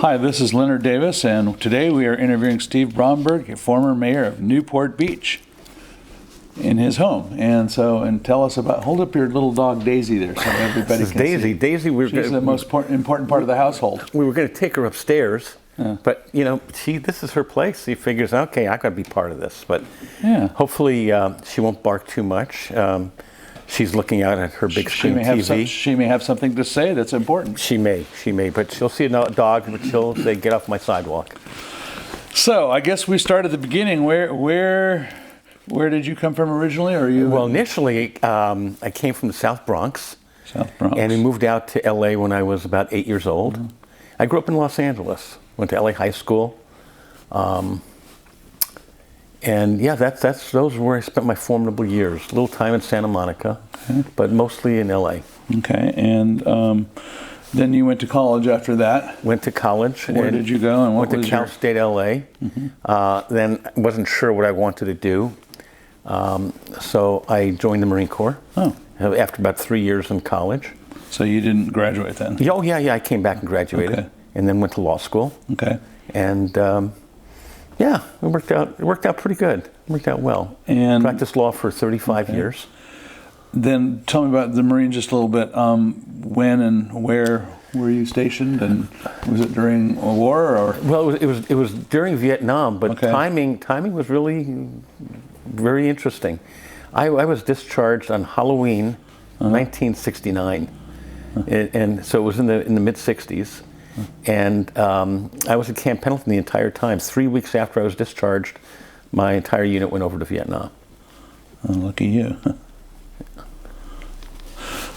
Hi, this is Leonard Davis, and today we are interviewing Steve Bromberg, former mayor of Newport Beach, in his home. And tell us about, hold up your little dog Daisy there so everybody can Daisy. see. Daisy, She's the most important part of the household. we were going to take her upstairs, but this is her place. She figures, okay, I got to be part of this. But hopefully she won't bark too much. She's looking out at her big screen TV. She may have something to say that's important. She may, but she'll see a dog, but she'll say, "Get off my sidewalk." So I guess we start at the beginning. Where did you come from originally, or you? Well, initially I came from the South Bronx. South Bronx. And we moved out to LA when I was about 8 years old. Mm-hmm. I grew up in Los Angeles. Went to LA High School. Those are where I spent my formidable years. A little time in Santa Monica, but mostly in LA. Okay, and then you went to college after that. Went to college. Where did you go, and what went to Cal State LA. Mm-hmm. Then I wasn't sure what I wanted to do, so I joined the Marine Corps. Oh. After about 3 years in college. So you didn't graduate then? Oh yeah, I came back and graduated, and then went to law school. Okay, and. It worked out. It worked out pretty good. It worked out well. And practiced law for 35 years. Then tell me about the Marines just a little bit. When and where were you stationed, and was it during a war or? Well, it was during Vietnam, but timing was really very interesting. I was discharged on Halloween, 1969, and so it was in the mid 60s. And I was at Camp Pendleton the entire time. 3 weeks after I was discharged, my entire unit went over to Vietnam. Oh, lucky you.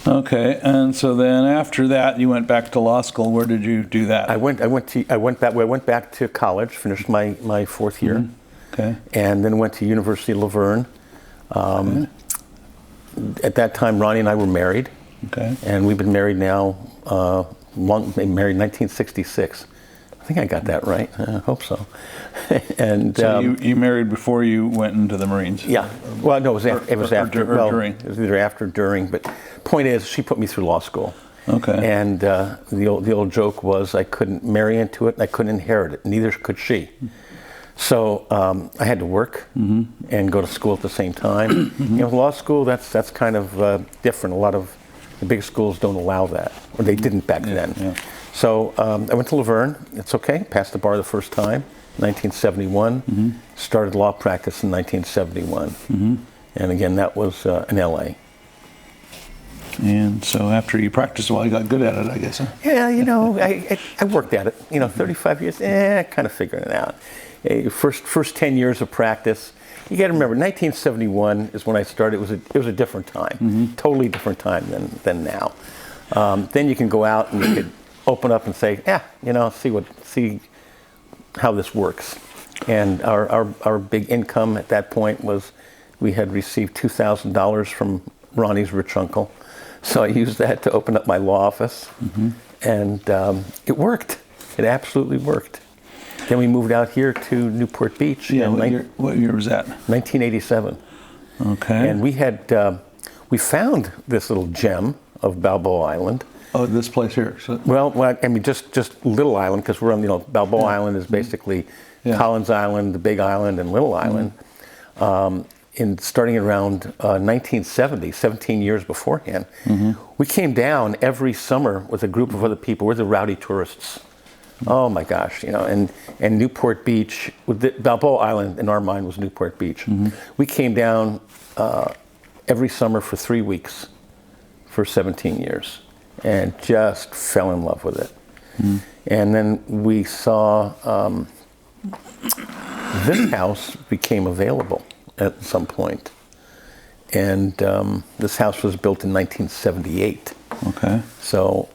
Okay, and so then after that, you went back to law school. Where did you do that? I went back to college, finished my fourth year. Mm-hmm. Okay. And then went to University of Laverne. At that time, Ronnie and I were married. Okay. And we've been married now. Married in 1966. I think I got that right. I hope so. And so you married before you went into the Marines? Yeah. Well, no, it was after. During. It was either after or during. But point is, she put me through law school. Okay. And the old joke was I couldn't marry into it, and I couldn't inherit it. Neither could she. So I had to work and go to school at the same time. Law school that's kind of different. A lot of the big schools don't allow that, or they didn't back then. Yeah. So I went to Laverne. It's okay. Passed the bar the first time, 1971. Started law practice in 1971. And again, that was in LA. And so after you practiced a while, you got good at it, I guess. Huh? Yeah, I worked at it. 35 years, kind of figuring it out. First 10 years of practice. You got to remember, 1971 is when I started. It was a different time, totally different time than now. Then you can go out and you could open up and say, see how this works. And our big income at that point was we had received $2,000 from Ronnie's rich uncle, so I used that to open up my law office, and it worked. It absolutely worked. Then we moved out here to Newport Beach. Yeah, what year was that? 1987. Okay. And we found this little gem of Balboa Island. Oh, this place here. So. Well, I mean, just Little Island, because we're on, Balboa Island is basically Collins Island, the Big Island, and Little Island. Starting around 1970, 17 years beforehand, we came down every summer with a group of other people. We're the rowdy tourists. Oh my gosh, and Newport Beach, Balboa Island in our mind was Newport Beach. We came down every summer for 3 weeks for 17 years and just fell in love with it. And then we saw this house became available at some point. And this house was built in 1978. Okay. So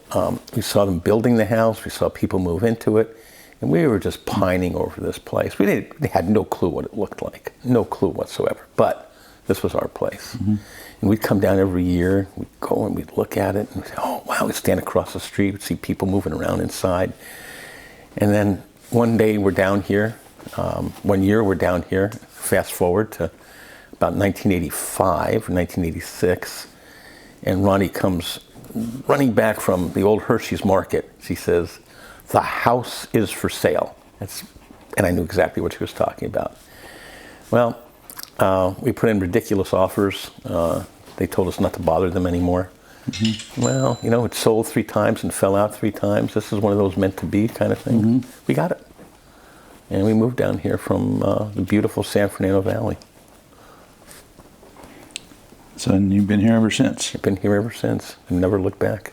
we saw them building the house, we saw people move into it, and we were just pining over this place. We had no clue what it looked like, no clue whatsoever, but this was our place. And we'd come down every year, we'd go and we'd look at it, and we'd say, oh wow, we'd stand across the street, we'd see people moving around inside. And then one day we're down here, 1 year we're down here, fast forward to about 1985, 1986, and Ronnie comes running back from the old Hershey's Market. She says, the house is for sale. And I knew exactly what she was talking about. Well, we put in ridiculous offers. They told us not to bother them anymore. Well, it sold 3 times and fell out 3 times. This is one of those meant to be kind of things. We got it. And we moved down here from the beautiful San Fernando Valley. So and you've been here ever since? I've been here ever since and never looked back.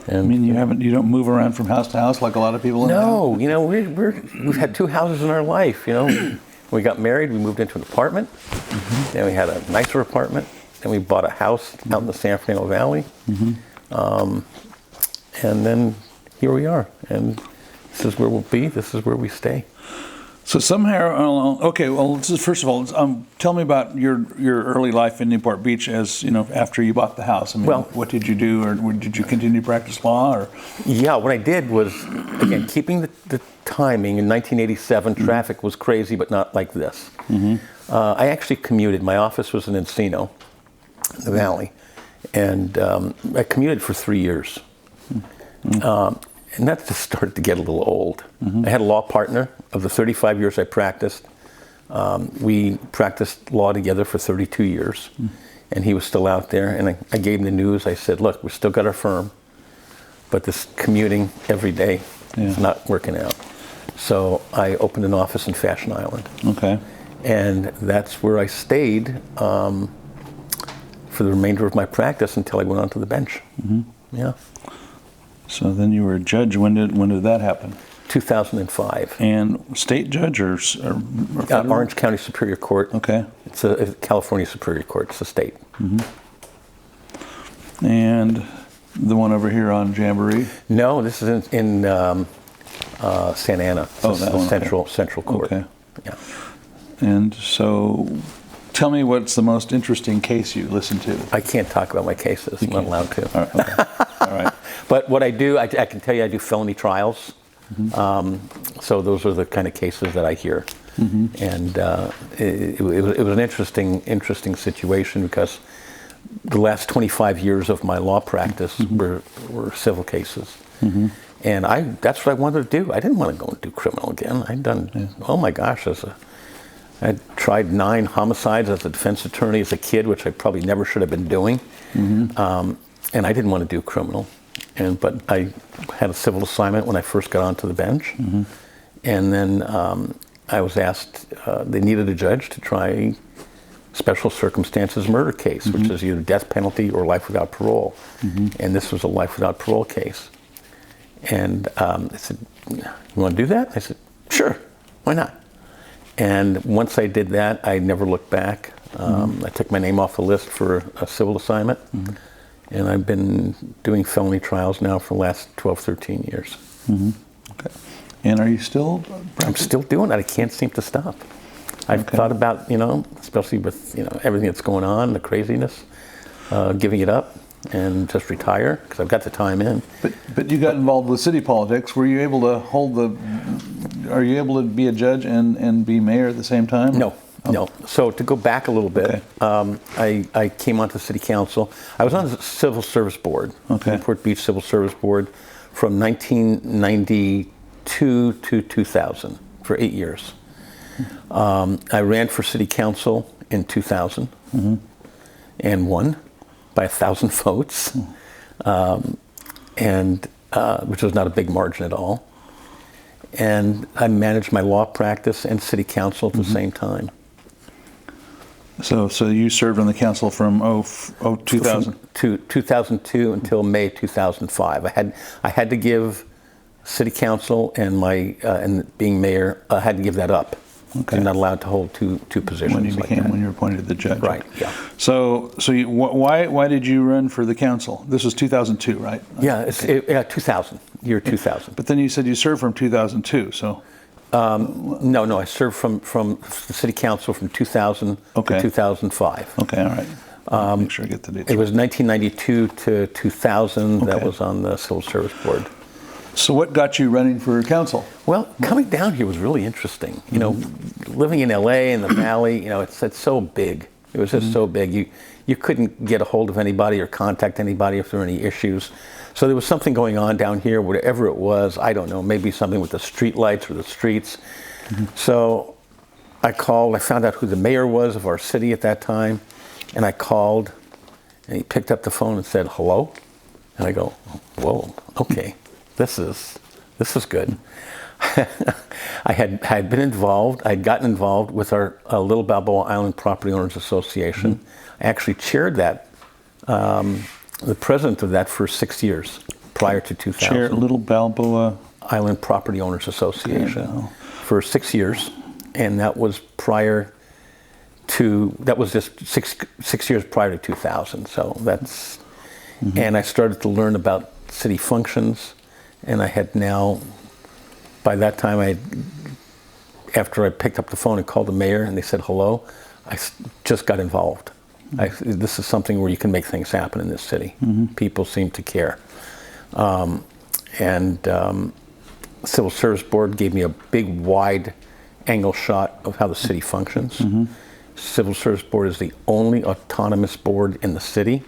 And, I mean, you don't move around from house to house like a lot of people in No, we've had 2 houses in our life, When we got married, we moved into an apartment. Then we had a nicer apartment. Then we bought a house out in the San Fernando Valley. And then here we are. And this is where we'll be. This is where we stay. So somehow along, okay, well, first of all, tell me about your early life in Newport Beach as, after you bought the house. I mean, what did you do, or did you continue to practice law, or? Yeah, what I did was, again, keeping the timing. In 1987, traffic was crazy, but not like this. I actually commuted. My office was in Encino, the Valley, and I commuted for 3 years. And that just started to get a little old. I had a law partner. Of the 35 years I practiced, we practiced law together for 32 years. And he was still out there. And I gave him the news. I said, look, we still got our firm, but this commuting every day is not working out. So I opened an office in Fashion Island. Okay. And that's where I stayed for the remainder of my practice until I went onto the bench. Yeah. So then you were a judge. When did that happen? 2005. And state judge or Orange County Superior Court. Okay. It's a California Superior Court. It's a state. And the one over here on Jamboree? No, this is in Santa Ana. It's the Central Court. Okay. Yeah. And so tell me what's the most interesting case you listened to. I can't talk about my cases. I'm not allowed to. All right. Okay. All right. But what I do, I can tell you I do felony trials. So those are the kind of cases that I hear. And it was an interesting situation because the last 25 years of my law practice were civil cases. And that's what I wanted to do. I didn't want to go and do criminal again. I'd done, oh my gosh, I tried 9 homicides as a defense attorney as a kid, which I probably never should have been doing. And I didn't want to do criminal. But I had a civil assignment when I first got onto the bench. And then I was asked, they needed a judge to try special circumstances murder case, which is either death penalty or life without parole. And this was a life without parole case. And they said, you want to do that? I said, sure, why not? And once I did that, I never looked back. I took my name off the list for a civil assignment. And I've been doing felony trials now for the last 12, 13 years. Okay. And are you still practicing? I'm still doing it. I can't seem to stop. I've thought about, especially with, everything that's going on, the craziness, giving it up and just retire because I've got the time in. But you got involved with city politics. Were you able to are you able to be a judge and be mayor at the same time? No. No. So to go back a little bit, I came onto city council. I was on the Civil Service Board, Newport Beach Civil Service Board, from 1992 to 2000 for 8 years. I ran for city council in 2000 and won by 1,000 votes, which was not a big margin at all. And I managed my law practice and city council at the same time. So you served on the council from 2000 to 2002 until May 2005. I had to give city council and being mayor, I had to give that up. Okay. I'm not allowed to hold two positions. When you were appointed the judge. Right. Yeah. So why did you run for the council? This was 2002, right? Yeah. 2000. Year 2000. But then you said you served from 2002. So. No. I served from the city council from 2000 to 2005. Okay. All right. Make sure I get the dates. It was 1992 to 2000 that was on the Civil Service Board. So what got you running for council? Well, coming down here was really interesting. Living in LA in the Valley, it's so big. It was just so big. you couldn't get a hold of anybody or contact anybody if there were any issues. So there was something going on down here, whatever it was, I don't know, maybe something with the street lights or the streets. So I called, I found out who the mayor was of our city at that time, and I called, and he picked up the phone and said, hello? And I go, whoa, okay, this is good. I had been involved, I'd gotten involved with our Little Balboa Island Property Owners Association. I actually chaired that, the president of that for 6 years prior to 2000. Chair Little Balboa Island Property Owners Association for 6 years, and that was just six years prior to 2000. So that's, and I started to learn about city functions, and I had now, by that time, after I picked up the phone and called the mayor and they said hello, I just got involved. This is something where you can make things happen in this city. People seem to care. Civil Service Board gave me a big wide angle shot of how the city functions. Civil Service Board is the only autonomous board in the city.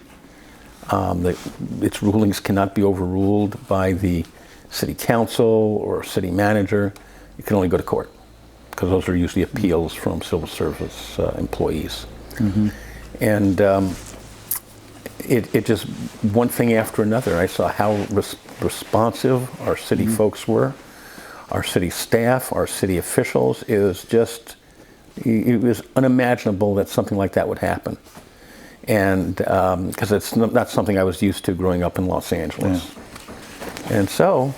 Its rulings cannot be overruled by the city council or city manager. You can only go to court, because those are usually appeals from civil service employees. And it just, one thing after another, I saw how responsive our city folks were, our city staff, our city officials. It was unimaginable that something like that would happen. And because it's not something I was used to growing up in Los Angeles. And so,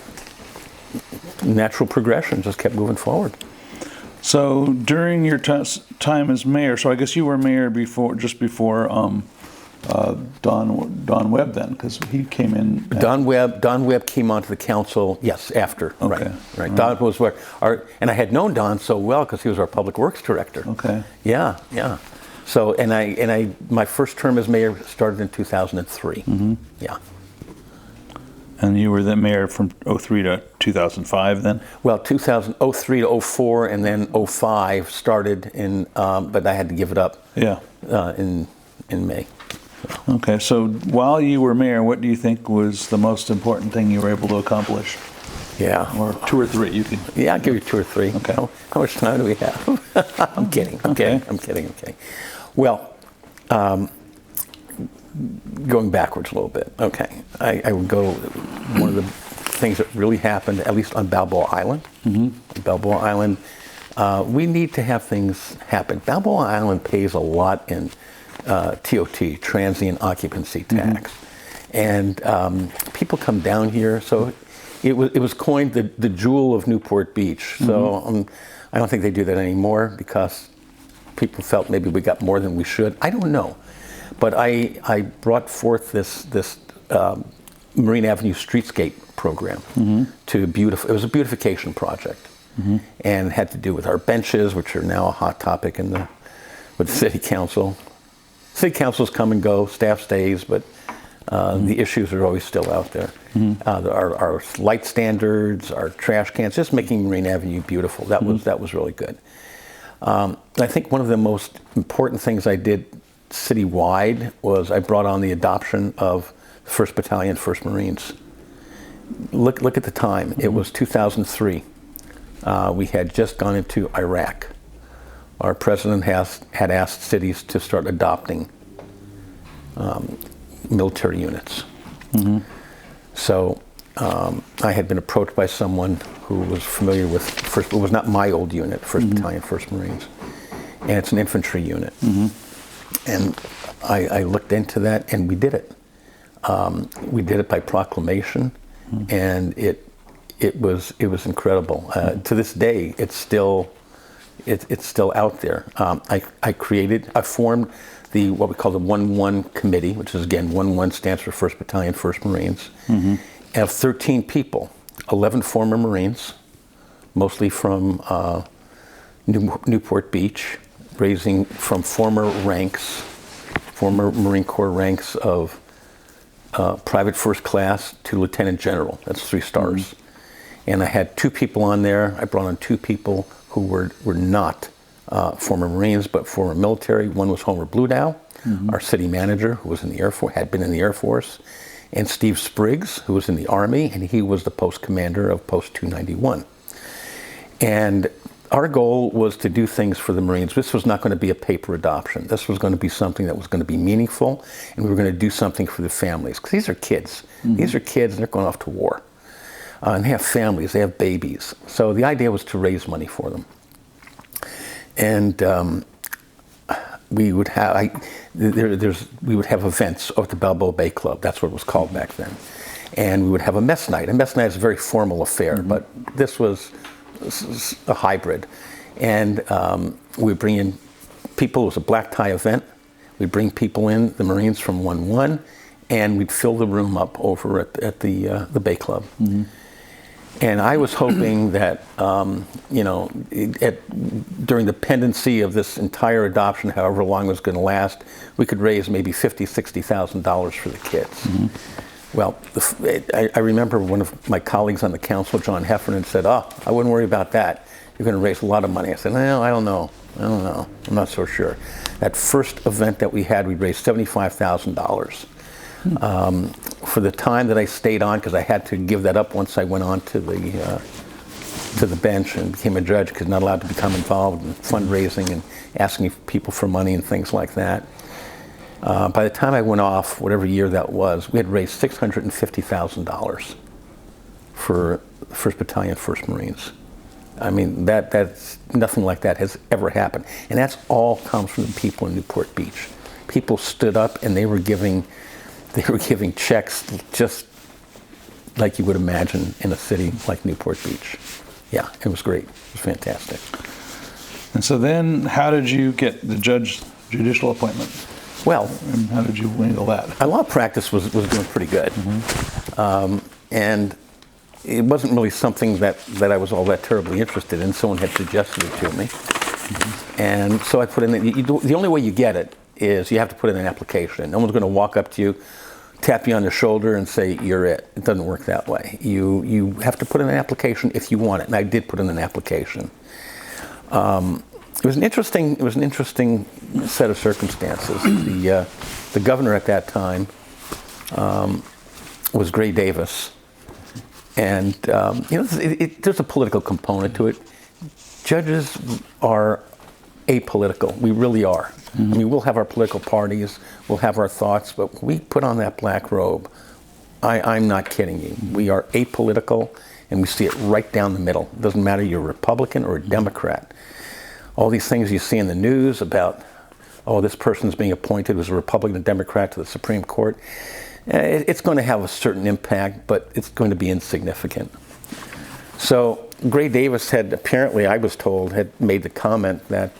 natural progression just kept moving forward. So during your time as mayor, so I guess you were mayor just before Don Webb then, because he came in. Don Webb came onto the council, yes, after. Okay. Right. Don was and I had known Don so well because he was our public works director. Okay. Yeah. So my first term as mayor started in 2003. Yeah. And you were the mayor from 03 to 2005 then? Well, 2003 to 04, and then 05 started in, but I had to give it up. In May. Okay, so while you were mayor, what do you think was the most important thing you were able to accomplish? Yeah. Or two or three, you can. Yeah, I'll give you two or three. Okay. How much time do we have? I'm kidding. I'm kidding. Well, going backwards a little bit. Okay. I would go, one of the things that really happened, at least on Balboa Island. Balboa Island, we need to have things happen. Balboa Island pays a lot in TOT, transient occupancy tax. And people come down here, so it was coined the jewel of Newport Beach. So I don't think they do that anymore because people felt maybe we got more than we should. I don't know. But I brought forth this Marine Avenue streetscape program to beautify. It was a beautification project, and had to do with our benches, which are now a hot topic with the city council. City councils come and go, staff stays, but the issues are always still out there. Our light standards, our trash cans, just making Marine Avenue beautiful. That was really good. I think one of the most important things I did citywide was I brought on the adoption of 1st Battalion, 1st Marines. Look at the time. It was 2003. We had just gone into Iraq. Our president had asked cities to start adopting military units. So I had been approached by someone who was familiar with it was not my old unit, 1st Battalion, 1st Marines, and it's an infantry unit. And I looked into that, and we did it. We did it by proclamation, and it was incredible. To this day, it's still out there. I formed what we call the 1-1 committee, which is again 1-1 stands for 1st Battalion, 1st Marines. Of 13 people, 11 former Marines, mostly from Newport Beach, raising from former Marine Corps ranks of private first class to lieutenant general. That's 3 stars. And I had 2 people on there. I brought on 2 people who were not former Marines, but former military. One was Homer Bludow, our city manager, who was in the Air Force, had been in the Air Force, and Steve Spriggs, who was in the Army, and he was the post commander of Post 291. And our goal was to do things for the Marines. This was not going to be a paper adoption. This was going to be something that was going to be meaningful, and we were going to do something for the families. Because these are kids. These are kids, and they're going off to war. And they have families, they have babies. So the idea was to raise money for them. And we would have we would have events at the Balboa Bay Club. That's what it was called back then. And we would have a mess night. A mess night is a very formal affair, but this was a hybrid. And we bring in people. It was a black tie event. We'd bring people in, the Marines from 1-1, and we'd fill the room up over at the Bay Club. And I was hoping that, during the pendency of this entire adoption, however long it was going to last, we could raise maybe $50,000, $60,000 for the kids. Well, I remember one of my colleagues on the council, John Heffernan, said, "Oh, I wouldn't worry about that. You're going to raise a lot of money." I said, "No, I don't know. I'm not so sure." That first event that we had, we raised $75,000. For the time that I stayed on, because I had to give that up once I went on to the bench and became a judge, because not allowed to become involved in fundraising and asking people for money and things like that. By the time I went off, whatever year that was, we had raised $650,000 for 1st Battalion, 1st Marines. I mean, that's nothing like that has ever happened, and that's all comes from the people in Newport Beach. People stood up and they were giving checks just like you would imagine in a city like Newport Beach. Yeah, it was great. It was fantastic. And so then how did you get the judicial appointment? Well, and how did you handle that? My law practice was doing pretty good. And it wasn't really something that I was all that terribly interested in. Someone had suggested it to me. And so I put in, the only way you get it is you have to put in an application. No one's going to walk up to you, tap you on the shoulder and say, "You're it." It doesn't work that way. You have to put in an application if you want it, and I did put in an application. It was an interesting set of circumstances. The governor at that time was Gray Davis, and there's a political component to it. Judges are apolitical. We really are. I mean, we'll have our political parties, we'll have our thoughts, but we put on that black robe. I'm not kidding you. We are apolitical, and we see it right down the middle. It doesn't matter you're a Republican or a Democrat. All these things you see in the news about, oh, this person's being appointed as a Republican or Democrat to the Supreme Court, it's going to have a certain impact, but it's going to be insignificant. So Gray Davis had apparently, I was told, had made the comment that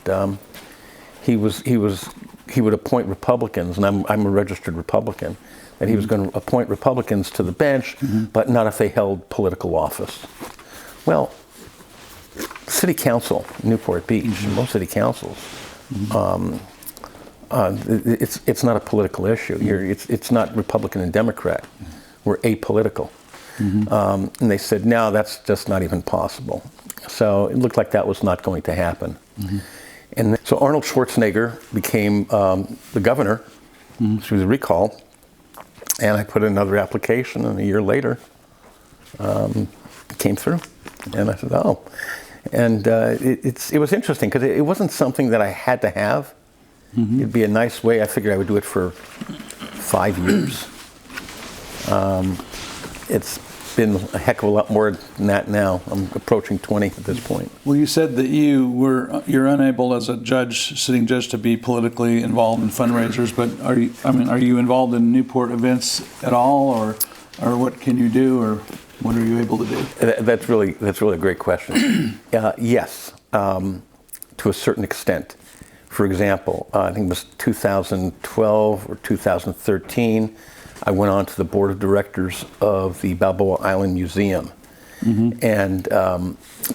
he would appoint Republicans, and I'm a registered Republican, that he was going to appoint Republicans to the bench, but not if they held political office. Well, City Council, Newport Beach, most city councils, it's not a political issue. It's not Republican and Democrat. We're apolitical. And they said, no, that's just not even possible. So it looked like that was not going to happen. And so Arnold Schwarzenegger became the governor through the recall, and I put in another application, and a year later, it came through. And I said, oh. And it was interesting, because it wasn't something that I had to have. It'd be a nice way. I figured I would do it for 5 years. It's been a heck of a lot more than that now. I'm approaching 20 at this point. Well, you said that you're unable as a sitting judge, to be politically involved in fundraisers, but are you involved in Newport events at all, or what can you do, or what are you able to do? That's really a great question. Yes, to a certain extent. For example, I think it was 2012 or 2013, I went on to the board of directors of the Balboa Island Museum. And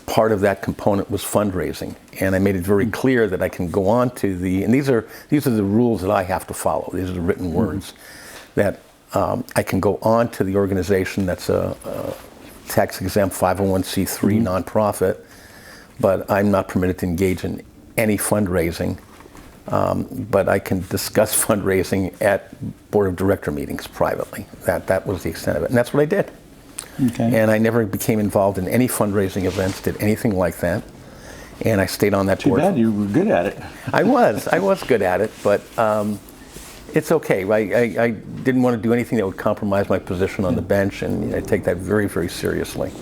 part of that component was fundraising. And I made it very clear that I can go on to and these are the rules that I have to follow. These are the written words, that I can go on to the organization that's a tax-exempt 501c3 nonprofit, but I'm not permitted to engage in any fundraising, but I can discuss fundraising at board of director meetings privately. That was the extent of it, and that's what I did. Okay. And I never became involved in any fundraising events, did anything like that. And I stayed on that Too board. bad you were good at it. I was good at it, but it's okay. I didn't want to do anything that would compromise my position on the bench, and I take that very, very seriously.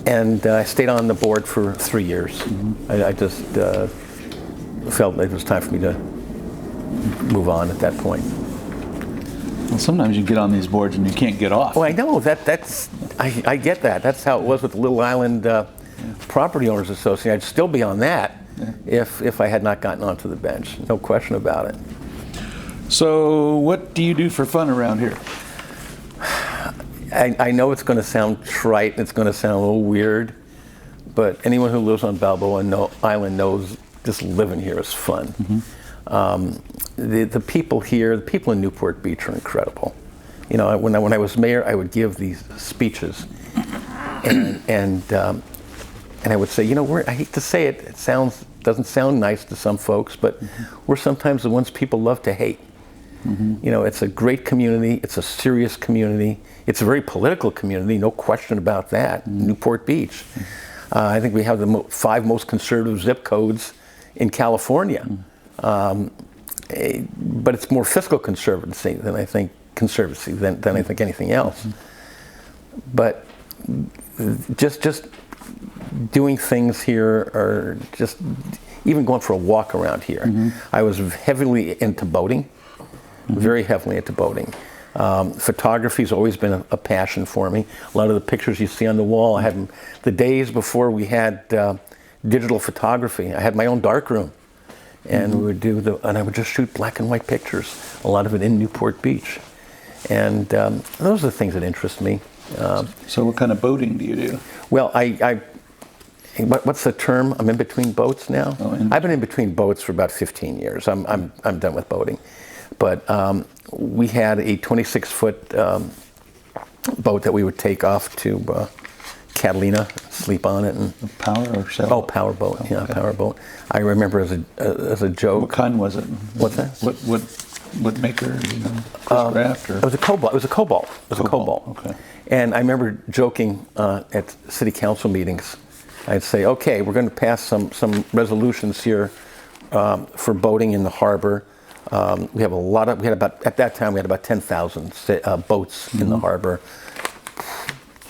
And I stayed on the board for 3 years. I just felt it was time for me to move on at that point. Well, sometimes you get on these boards and you can't get off. Well, I know I get that. That's how it was with the Little Island Property Owners Association. I'd still be on that if I had not gotten onto the bench. No question about it. So what do you do for fun around here? I know it's going to sound trite and it's going to sound a little weird, but anyone who lives on Balboa Island knows just living here is fun. The people here, the people in Newport Beach are incredible. You know, when I was mayor, I would give these speeches, and I would say, you know, I hate to say it, doesn't sound nice to some folks, but we're sometimes the ones people love to hate. You know, it's a great community. It's a serious community. It's a very political community, no question about that. Newport Beach. I think we have the 5 most conservative zip codes in California. But it's more fiscal conservacy than I think anything else. But just doing things here, or just even going for a walk around here. I was heavily into boating. Very heavily into boating. Photography's always been a passion for me. A lot of the pictures you see on the wall, I had them the days before we had digital photography. I had my own darkroom, and we would and I would just shoot black and white pictures. A lot of it in Newport Beach, and those are the things that interest me. So what kind of boating do you do? Well, what's the term? I'm in between boats now. I've been in between boats for about 15 years. I'm done with boating. But we had a 26-foot boat that we would take off to Catalina, sleep on it, and Power or sail? Oh, power boat. Yeah, okay. Power boat. I remember as a joke. What kind was it? What's that? What maker? You know, craft or? It was a Cobalt. It was a Cobalt. Okay. And I remember joking at city council meetings. I'd say, okay, we're going to pass some resolutions here for boating in the harbor. We had at that time we had about 10,000 boats in the harbor.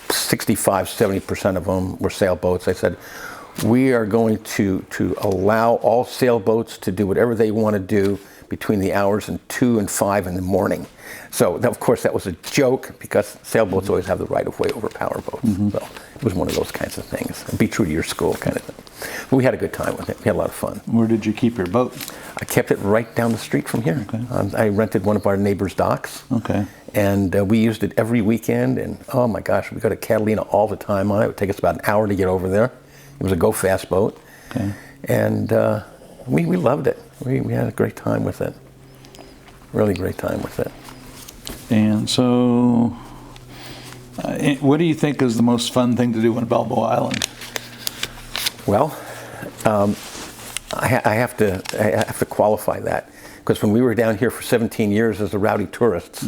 65-70% of them were sailboats. I said, we are going to allow all sailboats to do whatever they want to do between the hours of 2 and 5 in the morning. So of course that was a joke, because sailboats always have the right of way over power boats. So it was one of those kinds of things. Be true to your school kind of thing. But we had a good time with it. We had a lot of fun. Where did you keep your boat? I kept it right down the street from here. Okay. I rented one of our neighbors' docks. Okay. And we used it every weekend. And oh my gosh, we go to Catalina all the time on it. It would take us about an hour to get over there. It was a go-fast boat. Okay. And we loved it. We had a great time with it. Really great time with it. And so, what do you think is the most fun thing to do on Balboa Island? Well, I have to qualify that, because when we were down here for 17 years as the rowdy tourists,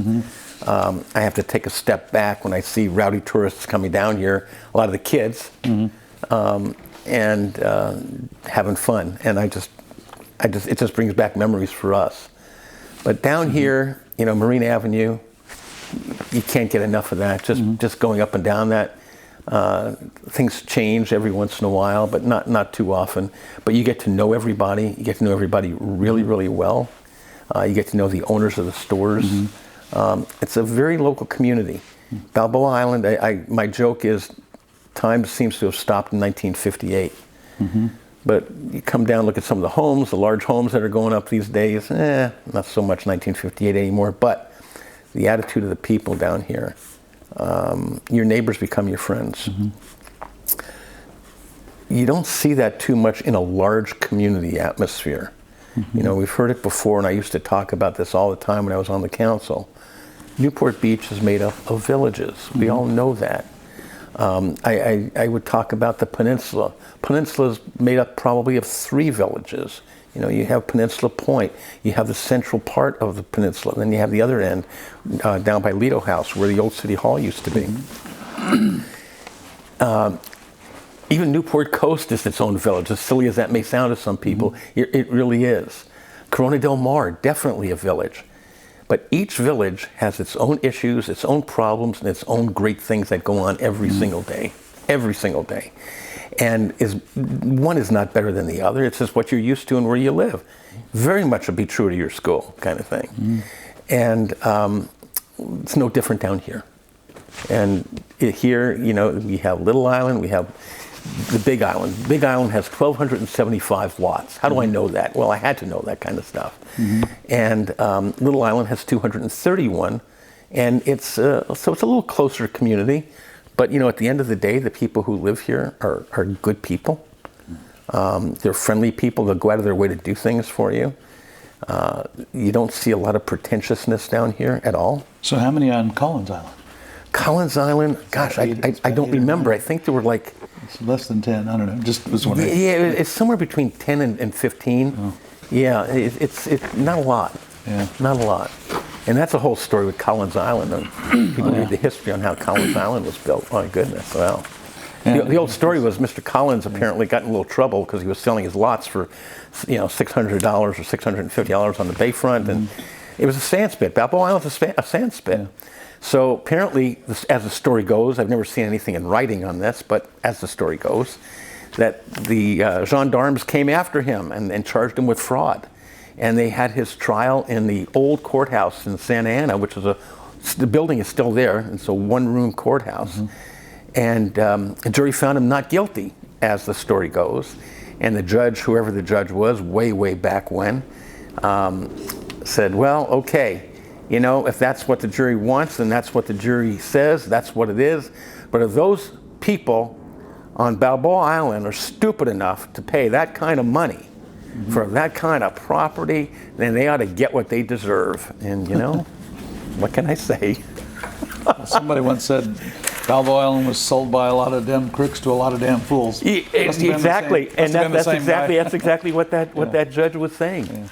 I have to take a step back when I see rowdy tourists coming down here. A lot of the kids, and having fun, and it just brings back memories for us. But down here, you know, Marine Avenue, you can't get enough of that. Just going up and down that. Things change every once in a while, but not too often. But you get to know everybody. You get to know everybody really, really well. You get to know the owners of the stores. It's a very local community. Balboa Island, my joke is, time seems to have stopped in 1958. But you come down, look at some of the homes, the large homes that are going up these days, not so much 1958 anymore, but the attitude of the people down here. Your neighbors become your friends. You don't see that too much in a large community atmosphere. You know, we've heard it before, and I used to talk about this all the time when I was on the council. Newport Beach is made up of villages. We all know that. I would talk about the peninsula. Peninsula is made up probably of 3 villages. You know, you have Peninsula Point, you have the central part of the peninsula, and then you have the other end down by Lido House, where the old City Hall used to be. Even Newport Coast is its own village, as silly as that may sound to some people. It really is. Corona del Mar, definitely a village. But each village has its own issues, its own problems, and its own great things that go on every single day. Every single day. And one is not better than the other. It's just what you're used to and where you live. Very much a be true to your school kind of thing. And it's no different down here. And here, you know, we have Little Island, we have the Big Island. Big Island has 1,275 lots. How do I know that? Well, I had to know that kind of stuff. And Little Island has 231, and so it's a little closer community. But you know, at the end of the day, the people who live here are good people. They're friendly people. They'll go out of their way to do things for you. You don't see a lot of pretentiousness down here at all. So how many on Collins Island? Collins Island, gosh, I don't remember. I think there were like... It's less than 10, I don't know, just was wondering. Yeah, it's somewhere between 10 and 15. Oh. Yeah, it's not a lot. Yeah. Not a lot. And that's a whole story with Collins Island. And people read the history on how Collins Island was built. My goodness, well. The old story was Mr. Collins apparently got in a little trouble because he was selling his lots for, you know, $600 or $650 on the bayfront. And it was a sand spit. Balboa Island's a sand spit. Yeah. So apparently, as the story goes, I've never seen anything in writing on this, but as the story goes, that the gendarmes came after him and charged him with fraud. And they had his trial in the old courthouse in Santa Ana, which is the building is still there. It's a one-room courthouse. And the jury found him not guilty, as the story goes. And the judge, whoever the judge was, way back when, said, well, okay, you know, if that's what the jury wants and that's what the jury says, that's what it is. But if those people on Balboa Island are stupid enough to pay that kind of money for that kind of property, then they ought to get what they deserve. And, you know, what can I say? Somebody once said Balboa Island was sold by a lot of damn crooks to a lot of damn fools. Exactly. And that's exactly what that judge was saying. Yeah.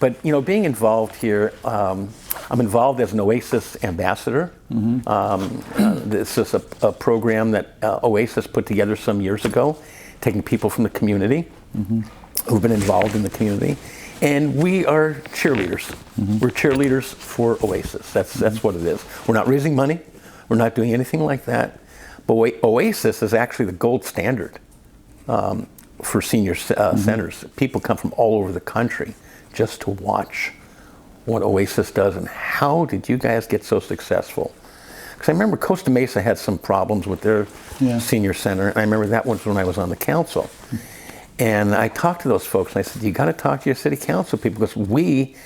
But, you know, being involved here, I'm involved as an Oasis ambassador. This is a program that Oasis put together some years ago, taking people from the community who've been involved in the community. And we are cheerleaders. We're cheerleaders for Oasis. That's what it is. We're not raising money. We're not doing anything like that. But Oasis is actually the gold standard for senior centers. People come from all over the country just to watch what Oasis does. And how did you guys get so successful? Because I remember Costa Mesa had some problems with their senior center. And I remember that was when I was on the council. And I talked to those folks and I said, you got to talk to your city council people, because we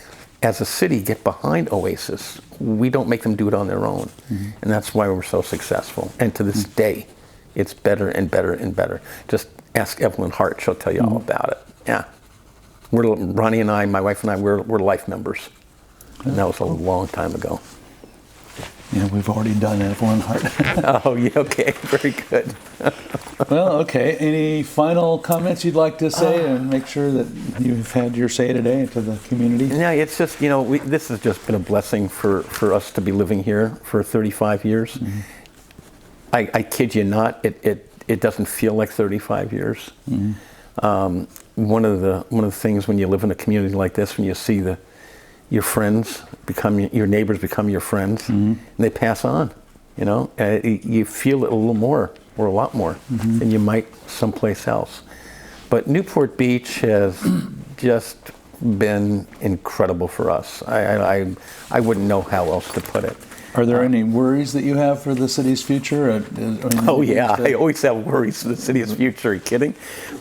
as a city get behind Oasis. We don't make them do it on their own. And that's why we're so successful. And to this day, it's better and better and better. Just ask Evelyn Hart, she'll tell you all about it. Yeah. Ronnie and I, my wife and I, we're life members. And that was a long time ago. Yeah, we've already done Evelyn Hart. Oh, yeah, okay, very good. Well, okay. Any final comments you'd like to say and make sure that you've had your say today to the community? Yeah, it's just, you know, this has just been a blessing for us to be living here for 35 years. I kid you not, it doesn't feel like 35 years. One of the things when you live in a community like this, when you see your friends your neighbors become your friends, and they pass on, you know, you feel it a little more or a lot more than you might someplace else. But Newport Beach has just been incredible for us. I wouldn't know how else to put it. Are there any worries that you have for the city's future? Oh yeah, I always have worries for the city's future. Are you kidding?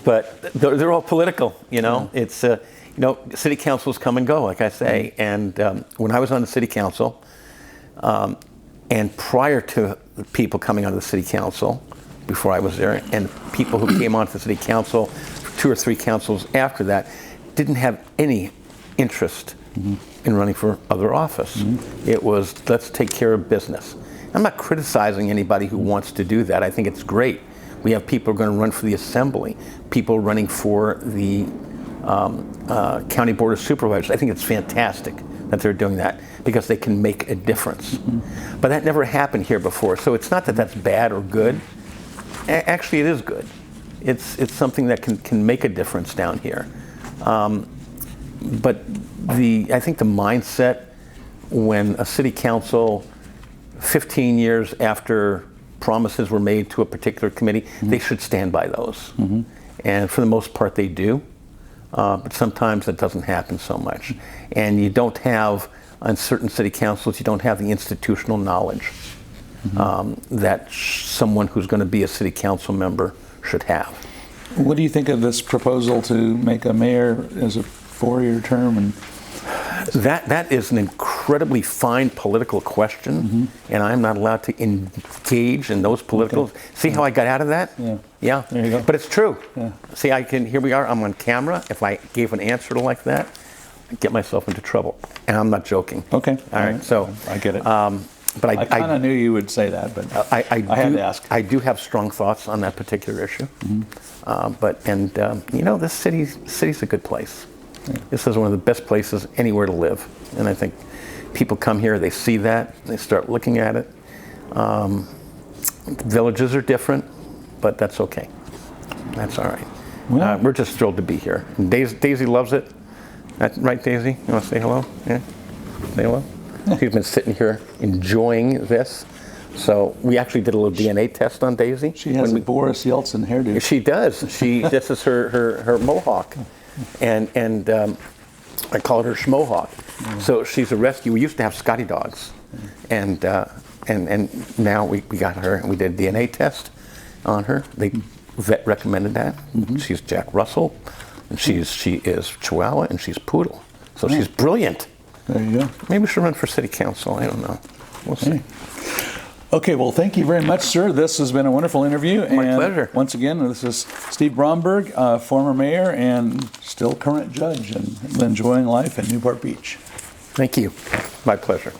But they're all political, you know. It's you know, city councils come and go, like I say. And when I was on the city council, and prior to the people coming onto the city council, before I was there, and people who came onto the city council, 2 or 3 councils after that, didn't have any interest in running for other office. It was, let's take care of business. I'm not criticizing anybody who wants to do that. I think it's great. We have people who are going to run for the assembly, people running for the county board of supervisors. I think it's fantastic that they're doing that because they can make a difference. But that never happened here before. So it's not that that's bad or good. Actually, it is good. It's something that can make a difference down here. But I think the mindset when a city council, 15 years after promises were made to a particular committee, they should stand by those. And for the most part, they do. But sometimes that doesn't happen so much. And you don't have, on certain city councils, you don't have the institutional knowledge that someone who's going to be a city council member should have. What do you think of this proposal to make a mayor as a 4-year term? And that is an incredibly fine political question, and I'm not allowed to engage in those political. See how I got out of that? Yeah. There you go. But it's true. Yeah. See, here we are. I'm on camera. If I gave an answer like that, I'd get myself into trouble, and I'm not joking. Okay. All right. So I get it. But I kind of knew you would say that, but I had to ask. I do have strong thoughts on that particular issue. This city's a good place. Yeah. This is one of the best places anywhere to live. And I think people come here, they see that, they start looking at it. Villages are different, but that's okay. That's all right. Well, we're just thrilled to be here. And Daisy loves it. Right, Daisy? You want to say hello? Yeah? Say hello? She's been sitting here enjoying this. So we actually did a little DNA test on Daisy. She has a Boris Yeltsin hairdo. She does. This is her mohawk. And I call her Schmohawk. So she's a rescue. We used to have Scotty dogs. And now we got her and we did a DNA test on her. The vet recommended that. She's Jack Russell, and she is Chihuahua, and she's Poodle. So she's brilliant. There you go. Maybe we should run for city council. I don't know. We'll see. Okay, well, thank you very much, sir. This has been a wonderful interview. My pleasure. Once again, this is Steve Bromberg, former mayor and still current judge, and enjoying life in Newport Beach. Thank you. My pleasure.